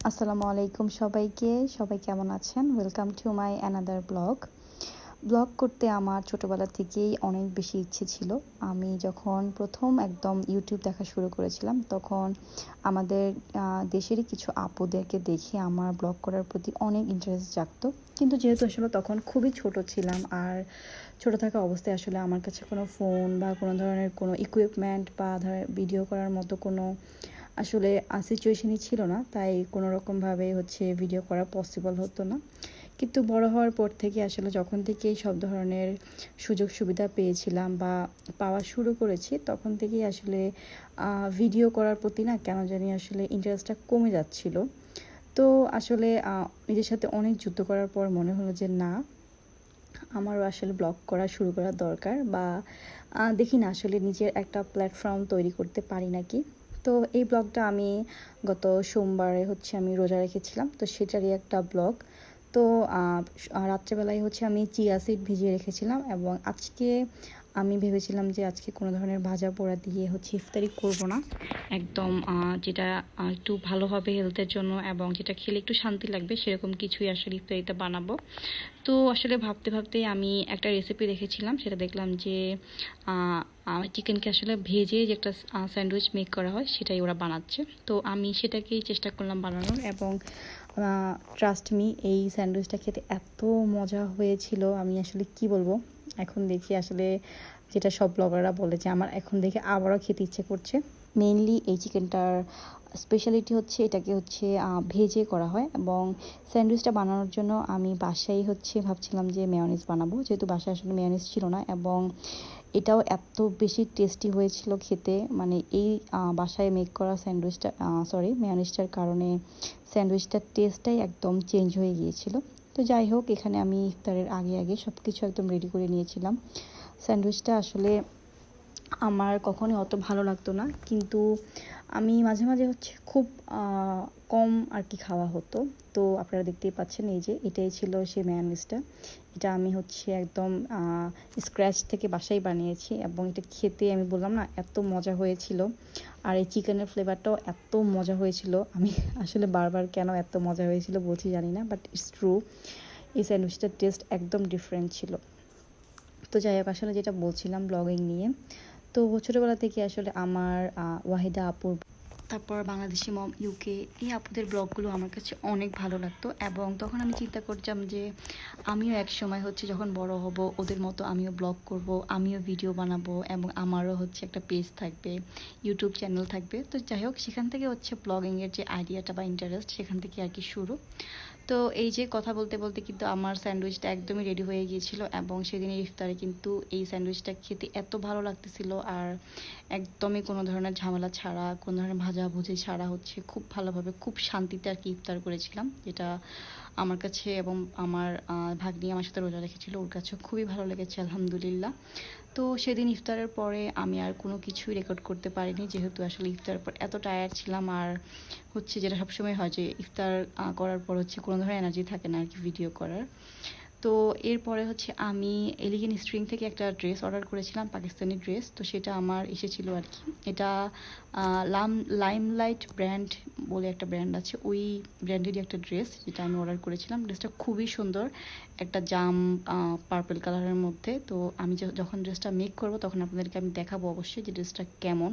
আসসালামু আলাইকুম সবাই কেমন আছেন? Welcome to my another blog করতে আমার ছোটবেলা থেকেই অনেক বেশি ইচ্ছে ছিল। আমি যখন প্রথম একদম ইউটিউব দেখা শুরু করেছিলাম, তখন আমাদের দেশেরই কিছু আপুদেরকে দেখে আমার ব্লগ করার প্রতি অনেক ইন্টারেস্ট জাগতো। কিন্তু যেহেতু আসলে তখন খুবই ছোট ছিলাম, আর ছোট থাকা অবস্থায় আসলে আমার কাছে কোনো ফোন বা কোনো ধরনের কোনো ইকুইপমেন্ট বা ভিডিও করার মতো কোনো আসলে সিচুয়েশনই ছিল না, তাই কোনো রকমভাবে ভিডিও করা পসিবল হতো না। কিন্তু বড় হওয়ার পর থেকে আসলে যখন থেকেই সব ধরনের সুযোগ সুবিধা পেয়েছিলাম বা পাওয়া শুরু করেছি, তখন থেকেই আসলে ভিডিও করার প্রতি না কেন জানি আসলে ইন্টারেস্টটা কমে যাচ্ছিল। তো আসলে নিজের সাথে অনেক যুদ্ধ করার পর মনে হলো যে না, আমারও আসলে ব্লগ করা শুরু করা দরকার, বা দেখি না আসলে নিজের একটা প্ল্যাটফর্ম তৈরি করতে পারি নাকি। তো এই ব্লগটা আমি গত সোমবারে আমি রোজা রেখেছিলাম, তো সেটারই একটা ব্লগ। তো রাত্রেবেলায় আমি চিয়া সিড ভিজিয়ে রেখেছিলাম, এবং আজকে আমি ভেবেছিলাম যে আজকে কোনো ধরনের ভাজা পোড়া দিয়ে ইফতারি করব না। একদম যেটা একটু ভালো হবে হেলথের জন্য, এবং যেটা খেলে একটু শান্তি লাগবে, সেরকম কিছুই আসলে ইফতারিতে বানাবো। তো আসলে ভাবতে ভাবতে আমি একটা রেসিপি দেখেছিলাম, সেটা দেখলাম যে চিকেনকে আসলে ভেজে যে একটা স্যান্ডউইচ মেক করা হয়, সেটাই ওরা বানাচ্ছে। তো আমি সেটাকেই চেষ্টা করলাম বানানোর, এবং ট্রাস্ট মি, এই স্যান্ডউইচটা খেতে এত মজা হয়েছিল, আমি আসলে কি বলবো। এখন দেখি আসলে যেটা সব ব্লগাররা বলে যে আমার এখন দেখে আবারও খেতে ইচ্ছে করছে। মেইনলি এই চিকেনটার স্পেশালিটি এটাকে ভেজে করা হয়, এবং স্যান্ডউইচটা বানানোর জন্য আমি বাসায় ভাবছিলাম যে মেয়োনিজ বানাবো, যেহেতু বাসায় আসলে মেয়োনিজ ছিল না, এবং এটাও এত বেশি টেস্টি হয়েছিল খেতে। মানে এই বাসায় মেক করা স্যান্ডউইচটা মেয়োনিজটার কারণে স্যান্ডউইচটার টেস্টটাই একদম চেঞ্জ হয়ে গিয়েছিল। তো যাই হোক, এখানে আমি ইফতারের আগে আগে সব কিছু একদম রেডি করে নিয়েছিলাম। স্যান্ডউইচটা আসলে আমার কখনোই অত ভালো লাগতো না, কিন্তু আমি মাঝে মাঝে খুব কম আর কি খাওয়া হতো। তো আপনারা দেখতেই পাচ্ছেন, এই যে এটাই ছিল সেই মেয়োনিজটা। এটা আমি একদম স্ক্র্যাচ থেকে বাসায় বানিয়েছি, এবং এটা খেতে আমি বললাম না এত মজা হয়েছিল। আর এই চিকেনের ফ্লেভারটাও এত মজা হয়েছিল, আমি আসলে বারবার কেন এত মজা হয়েছিল বলছি জানি না, বাট ইটস ট্রু। এই স্যান্ডউইচটার টেস্ট একদম ডিফারেন্ট ছিল। তো যাই হোক, আসলে যেটা বলছিলাম ব্লগিং নিয়ে, তো ছোটোবেলা থেকে আসলে আমার ওয়াহিদা আপুর, তারপর বাংলাদেশি মম ইউকে, এই আপুদের ব্লগগুলো আমার কাছে অনেক ভালো লাগতো, এবং তখন আমি চিন্তা করতাম যে আমিও এক সময় যখন বড় হব, ওদের মতো আমিও ব্লগ করব, আমিও ভিডিও বানাবো, এবং আমারও একটা পেজ থাকবে, ইউটিউব চ্যানেল থাকবে। তো যাই হোক, সেখান থেকে ব্লগিংয়ের যে আইডিয়াটা বা ইন্টারেস্ট, সেখান থেকে আর কি শুরু। তো এই যে কথা বলতে বলতে কিন্তু আমার স্যান্ডউইচটা একদমই রেডি হয়ে গিয়েছিল, এবং সেদিনের ইফতারে কিন্তু এই স্যান্ডউইচটা খেতে এত ভালো লাগতেছিল, আর একদমই কোনো ধরনের ঝামেলা ছাড়া, কোনো ধরনের ভাজাভুজি ছাড়া খুব ভালোভাবে খুব শান্তিতে আর কি ইফতার করেছিলাম, যেটা আমার কাছে এবং আমার ভাগ্নি আমার সাথে রোজা রেখেছিল, ওর কাছেও খুবই ভালো লেগেছে আলহামদুলিল্লাহ। তো সেদিন ইফতারের পরে আমি আর কোনো কিছুই রেকর্ড করতে পারিনি, যেহেতু আসলে ইফতারের পর এত টায়ার্ড ছিলাম, আর যেটা সবসময় হয় যে ইফতার করার পর কোনো ধরনের এনার্জি থাকে না আর কি ভিডিও করার। তো এরপরে আমি এলিগেন্ট স্ট্রিং থেকে একটা ড্রেস অর্ডার করেছিলাম, পাকিস্তানি ড্রেস। তো সেটা আমার এসেছিল আর কি। এটা লাইমলাইট ব্র্যান্ড বলে একটা ব্র্যান্ড আছে, ওই ব্র্যান্ডেরই একটা ড্রেস, যেটা আমি অর্ডার করেছিলাম। ড্রেসটা খুবই সুন্দর, একটা জাম পার্পল কালারের মধ্যে। তো আমি যখন ড্রেসটা মেক করব, তখন আপনাদেরকে আমি দেখাবো অবশ্যই যে ড্রেসটা কেমন।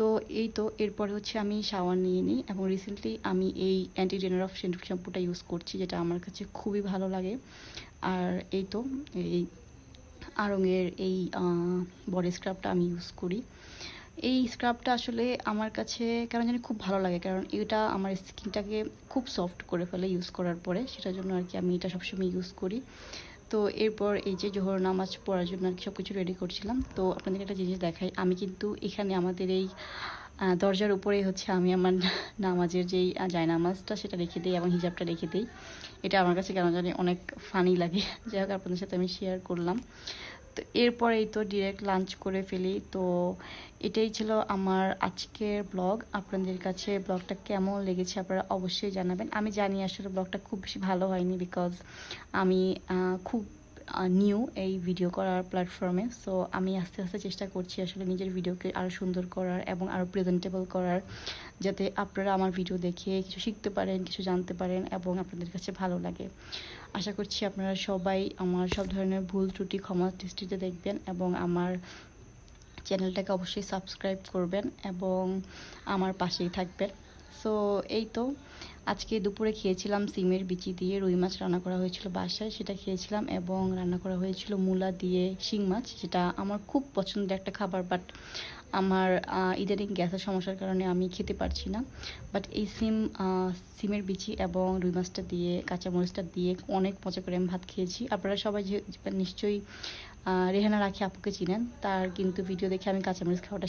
তো এই তো এরপরে আমি শাওয়ার নিয়ে নিই, এবং রিসেন্টলি আমি এই অ্যান্টি ড্যান্ড্রাফ শ্যাম্পুটা ইউজ করছি, যেটা আমার কাছে খুবই ভালো লাগে। আর এই তো এই আড়ংয়ের এই বডি স্ক্রাবটা আমি ইউজ করি। এই স্ক্রাবটা আসলে আমার কাছে কেন জানি খুব ভালো লাগে, কারণ এটা আমার স্কিনটাকে খুব সফট করে ফেলে ইউজ করার পরে, সেটার জন্য আর কি আমি এটা সবসময় ইউজ করি। তো এরপর এই যে জোহর নামাজ পড়ার জন্য আর কি সব কিছু রেডি করছিলাম। তো আপনাদের একটা জিনিস দেখাই, আমি কিন্তু এখানে আমাদের এই দরজার উপরেই আমি আমার নামাজের যেই জায়নামাজটা সেটা রেখে দিই, এবং হিজাবটা রেখে দিই। এটা আমার কাছে কেন জানি অনেক ফানি লাগে। যাই হোক, আপনাদের সাথে আমি শেয়ার করলাম। তো এরপরেই তো ডিরেক্ট লাঞ্চ করে ফেলি। তো এটাই ছিল আমার আজকের ব্লগ। আপনাদের কাছে ব্লগটা কেমন লেগেছে আপনারা অবশ্যই জানাবেন। আমি জানি আসলে ব্লগটা খুব বেশি ভালো হয়নি, বিকজ আমি খুব নিউ এই ভিডিও করার প্ল্যাটফর্মে। সো আমি আস্তে আস্তে চেষ্টা করছি আসলে নিজের ভিডিওকে আরও সুন্দর করার, এবং আরও প্রেজেন্টেবল করার, যাতে আপনারা আমার ভিডিও দেখে কিছু শিখতে পারেন, কিছু জানতে পারেন এবং আপনাদের কাছে ভালো লাগে। আশা করছি আপনারা সবাই আমার সব ধরনের ভুল ত্রুটি ক্ষমা দৃষ্টিতে দেখবেন এবং আমার চ্যানেলটাকে অবশ্যই সাবস্ক্রাইব করবেন এবং আমার পাশেই থাকবেন। সো এই তো আজকে দুপুরে খেয়েছিলাম সিমের বিচি দিয়ে রুই মাছ রান্না করা হয়েছিল বাসায়, সেটা খেয়েছিলাম এবং রান্না করা হয়েছিল মূলা দিয়ে শিং মাছ, যেটা আমার খুব পছন্দের একটা খাবার। বাট আমার ইদানিং গ্যাসের সমস্যার কারণে আমি খেতে পারছি না। বাট এই সিমের বিচি এবং রুই মাছটা দিয়ে কাঁচামরিচটা দিয়ে অনেক মজা করে আমি ভাত খেয়েছি। আপনারা সবাই নিশ্চয়ই রেহানা রাখি আপুকে চিনেন, তার কিন্তু ভিডিও দেখে আমি কাঁচামরিচ খাওয়াটা